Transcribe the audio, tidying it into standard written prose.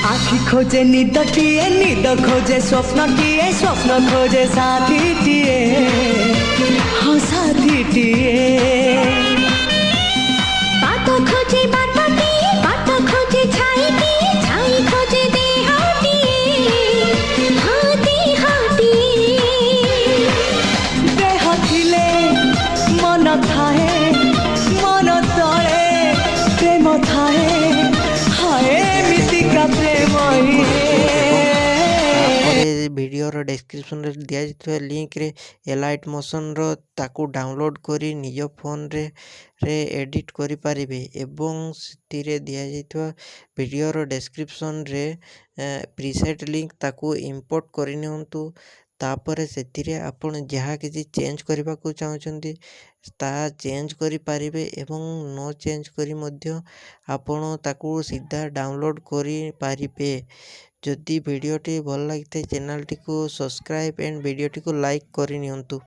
आखि खोजे निदटिए निद खोजे स्वप्नटिए स्वप्न खोजे साथीटिए हाँ साथीटिए बात खोजे बाटटिए बाट खोजे छाईटिए छाई खोजे देहटिए हाँ देहटिए देह थिले मन थाए मन तले प्रेम थाए हाय मितिका प्रेम भिडियोर डिस्क्रिप्शन रे दिया जाइଥିବା लिंक रे एलाइट मोशन रो ताकू डाउनलोड करी निज फोन रे एडिट करि पारिबे एवं सितिरे दिया जाइଥିବା भिडियोर डिस्क्रिप्शन रे प्रीसेट लिंक ताकू इंपोर्ट करि नियंतु तापर सेतिरे आपण जहाँ किसी चेंज करबा को चाहउछंती ता चेंज करि पारिबे एवं नो चेंज करी मध्य आपण ताकू सीधा डाउनलोड करि पारिबे। जदि भिडियोटी भल लगी चैनल टी को सब्सक्राइब एंड भिडियोटी को लाइक करि नियंतु।